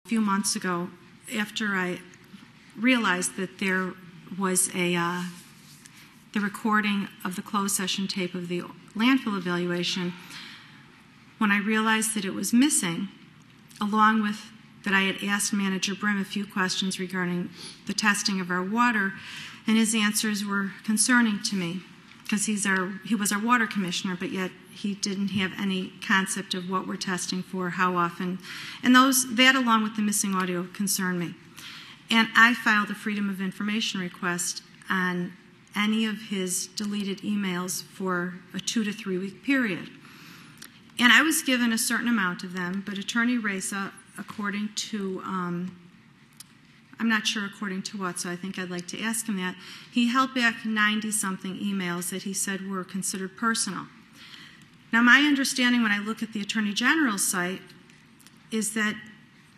A few months ago, after I realized that there was the recording of the closed session tape of the landfill evaluation, when I realized that it was missing, along with that I had asked Manager Brim a few questions regarding the testing of our water, and his answers were concerning to me, because he was our water commissioner, but yet he didn't have any concept of what we're testing for, how often. And that along with the missing audio concerned me. And I filed a Freedom of Information request on any of his deleted emails for a 2 to 3 week period. And I was given a certain amount of them, but Attorney Reza, according to, I'm not sure according to what, so I think I'd like to ask him that, he held back 90-something emails that he said were considered personal. Now, my understanding when I look at the Attorney General's site is that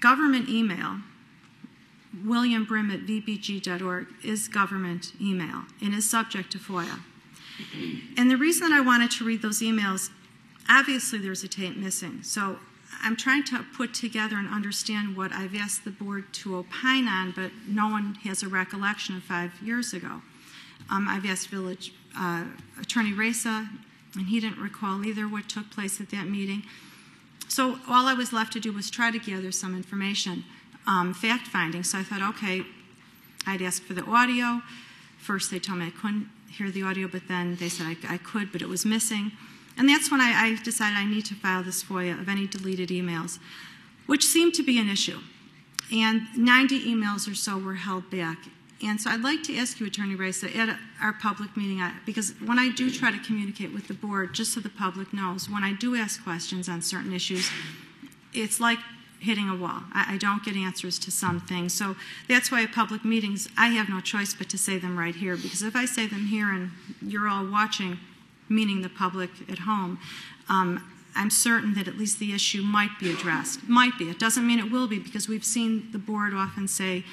government email, williambrim@vbg.org, is government email and is subject to FOIA. And the reason that I wanted to read those emails, obviously there's a tape missing. So I'm trying to put together and understand what I've asked the board to opine on, but no one has a recollection of 5 years ago. I've asked Attorney Reza, and he didn't recall either what took place at that meeting. So all I was left to do was try to gather some information, fact-finding. So I thought, okay, I'd ask for the audio. First they told me I couldn't hear the audio, but then they said I could, but it was missing. And that's when I decided I need to file this FOIA of any deleted emails, which seemed to be an issue. And 90 emails or so were held back. And so I'd like to ask you, Attorney Reza, at our public meeting, because when I do try to communicate with the board, just so the public knows, when I do ask questions on certain issues, it's like hitting a wall. I don't get answers to some things. So that's why at public meetings, I have no choice but to say them right here, because if I say them here and you're all watching, meaning the public at home, I'm certain that at least the issue might be addressed. Might be. It doesn't mean it will be, because we've seen the board often say,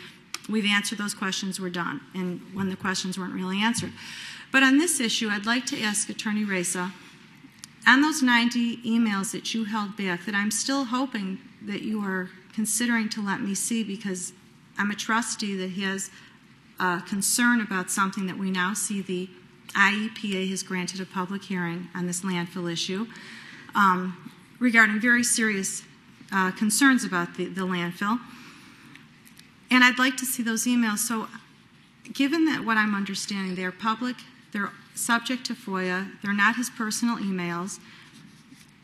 we've answered those questions, we're done, and when the questions weren't really answered. But on this issue, I'd like to ask Attorney Reza, on those 90 emails that you held back, that I'm still hoping that you are considering to let me see, because I'm a trustee that has a concern about something that we now see the IEPA has granted a public hearing on this landfill issue regarding very serious concerns about the landfill. And I'd like to see those emails. So given that what I'm understanding, they're public, they're subject to FOIA, they're not his personal emails,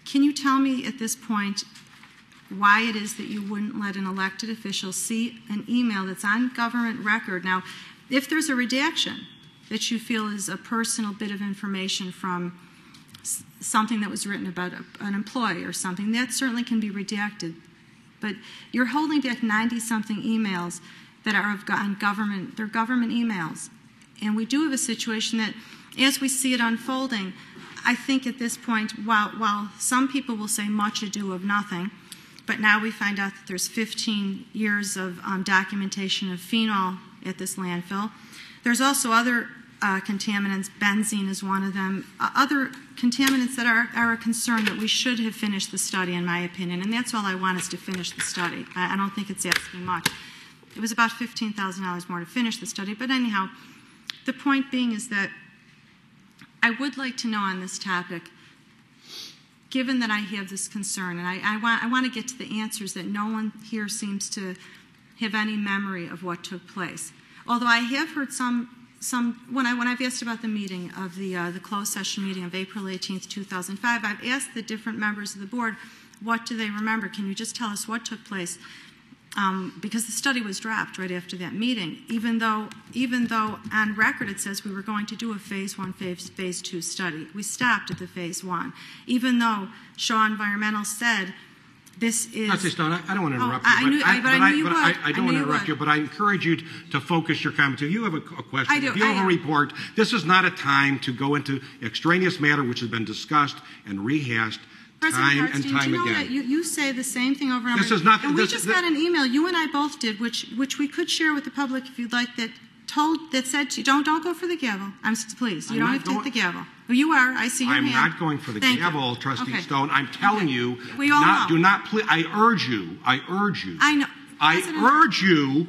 can you tell me at this point why it is that you wouldn't let an elected official see an email that's on government record? Now, if there's a redaction that you feel is a personal bit of information from something that was written about an employee or something, that certainly can be redacted. But you're holding back 90-something emails that are on government, they're government emails. And we do have a situation that, as we see it unfolding, I think at this point, while some people will say much ado of nothing, but now we find out that there's 15 years of documentation of phenol at this landfill. There's also other contaminants, benzene is one of them, other contaminants that are a concern that we should have finished the study, in my opinion, and that's all I want is to finish the study. I don't think it's asking much. It was about $15,000 more to finish the study, but anyhow, the point being is that I would like to know on this topic, given that I have this concern, and I want to get to the answers that no one here seems to have any memory of what took place. Although I have heard when I've asked about the meeting of the closed session meeting of April 18th, 2005, I've asked the different members of the board, what do they remember? Can you just tell us what took place? Because the study was dropped right after that meeting, even though on record it says we were going to do a phase 1, phase 2 study. We stopped at the phase 1, even though Shaw Environmental said this is... Trustee Stone, I don't want to interrupt you. I don't want to interrupt you, but I encourage you to focus your comments. If you have a question, if you have a report, this is not a time to go into extraneous matter which has been discussed and rehashed time and time again. You say the same thing over and over. This is not, and we just got an email, you and I both did, which we could share with the public if you'd like, that said to you, don't go for the gavel. Please, you don't have to hit the gavel. You are. I see your hand. I'm not going for the gavel, Trustee Stone. I'm telling you, we all know. do not. I urge you. I know. I urge you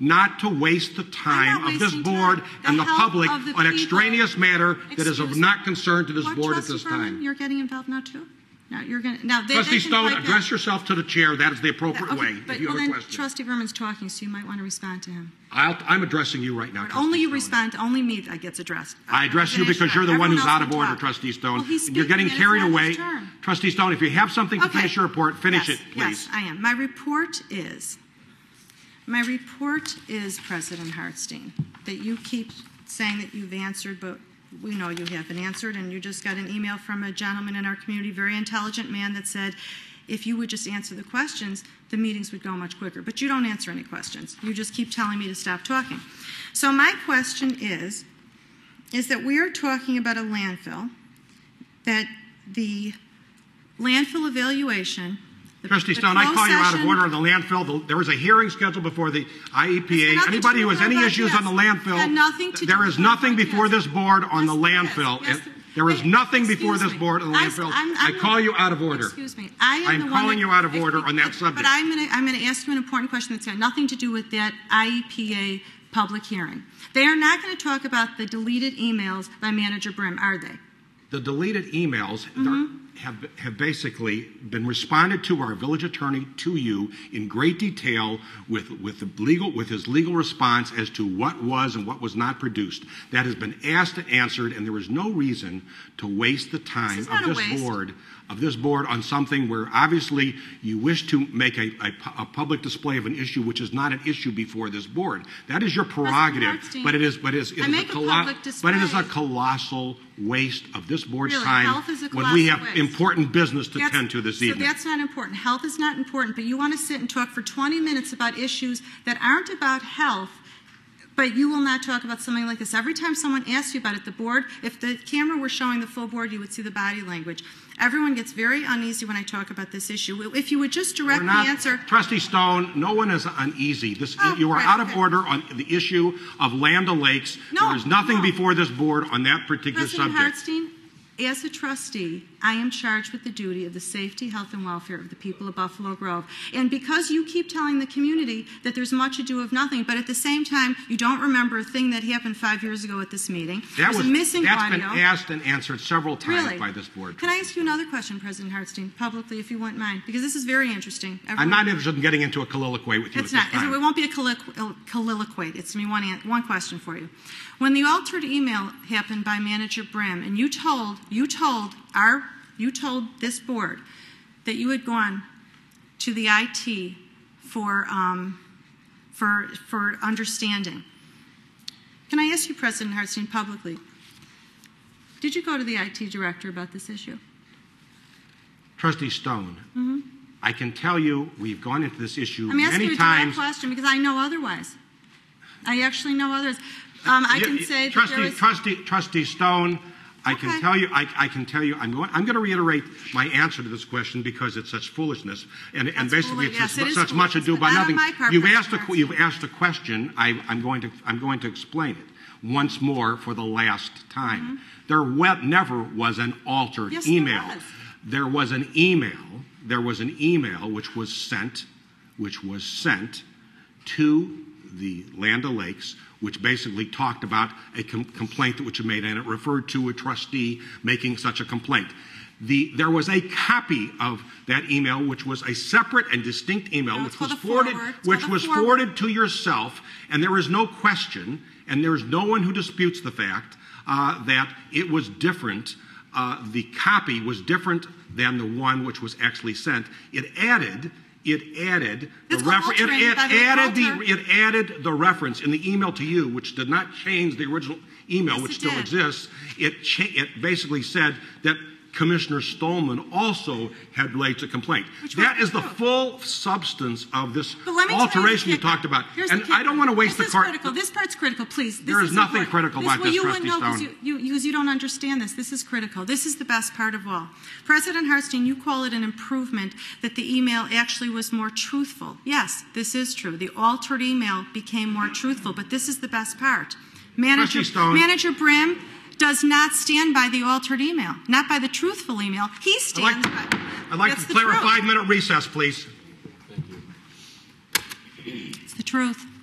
not to waste the time of this board and the public on extraneous matter that is of not concern to this board at this time. You're getting involved now, too? Trustee Stone, address yourself to the chair. That is the appropriate way. But then Trustee Berman's talking, so you might want to respond to him. I'm addressing you right now. Only you respond. Only me that gets addressed. I address you because you're the one who's out of order, Trustee Stone. Well, you're getting carried away. Trustee Stone, if you have something to finish your report, finish it, please. Yes, I am. My report is, President Hartstein, that you keep saying that you've answered, but we know you haven't answered, and you just got an email from a gentleman in our community, very intelligent man, that said if you would just answer the questions, the meetings would go much quicker. But you don't answer any questions. You just keep telling me to stop talking. So my question is that we are talking about a landfill, that the landfill evaluation... Trustee Stone, I call you out of order on the landfill. There was a hearing scheduled before the IEPA. Anybody who has any issues on the landfill, there is nothing before this board on the landfill. There is nothing before this board on the landfill. I call you out of order. Excuse me. I'm calling you out of order on that subject. But I'm going to ask you an important question that's got nothing to do with that IEPA public hearing. They are not going to talk about the deleted emails by Manager Brim, are they? The deleted emails have basically been responded to our village attorney, to you, in great detail with his legal response as to what was and what was not produced. That has been asked and answered, and there is no reason to waste the time of this board on something where obviously you wish to make a public display of an issue which is not an issue before this board. That is your prerogative, but it is a colossal waste of this board's time when we have important business to tend to this evening. So that's not important. Health is not important, but you want to sit and talk for 20 minutes about issues that aren't about health, but you will not talk about something like this. Every time someone asks you about it, the board, if the camera were showing the full board, you would see the body language. Everyone gets very uneasy when I talk about this issue. If you would just directly answer... Trustee Stone, no one is uneasy. You are out of order on the issue of Land O'Lakes. There is nothing before this board on that particular subject. President Hartstein, as a trustee, I am charged with the duty of the safety, health, and welfare of the people of Buffalo Grove. And because you keep telling the community that there's much ado of nothing, but at the same time, you don't remember a thing that happened 5 years ago at this meeting. That's been asked and answered several times by this board. Can I ask you another question, President Hartstein, publicly, if you wouldn't mind? Because this is very interesting. I'm not interested in getting into a colloquy with you at this time. It won't be a colloquy. It's me one question for you. When the altered email happened by Manager Brim, and you told this board that you had gone to the IT for understanding. Can I ask you, President Hartstein, publicly, did you go to the IT director about this issue? Trustee Stone, I can tell you we've gone into this issue many times. I'm asking you a direct question because I know otherwise. I actually know otherwise. I can say that there is... Trustee Stone, I can tell you. I'm going to reiterate my answer to this question because it's such foolishness, and basically it's such much ado about nothing. You've asked a question. I'm going to explain it once more for the last time. There never was an altered email. There was an email. There was an email which was sent to the Land O'Lakes, which basically talked about a complaint which was made, and it referred to a trustee making such a complaint. There was a copy of that email, which was a separate and distinct email, which was forwarded to yourself, and there is no question, and there is no one who disputes the fact that it was different. The copy was different than the one which was actually sent. It added the reference in the email to you, which did not change the original email, which still exists. It basically said that Commissioner Stolman also had laid a complaint. That is the full substance of this alteration you talked about. And I don't want to waste the card. This part's critical, please. There is nothing critical about this, Trustee Stone. Because you don't understand this. This is critical. This is the best part of all. President Hartstein, you call it an improvement that the email actually was more truthful. Yes, this is true. The altered email became more truthful, but this is the best part. Manager Brim does not stand by the altered email, not by the truthful email. He stands by. I'd like to declare a 5-minute recess, please. Thank you. It's the truth.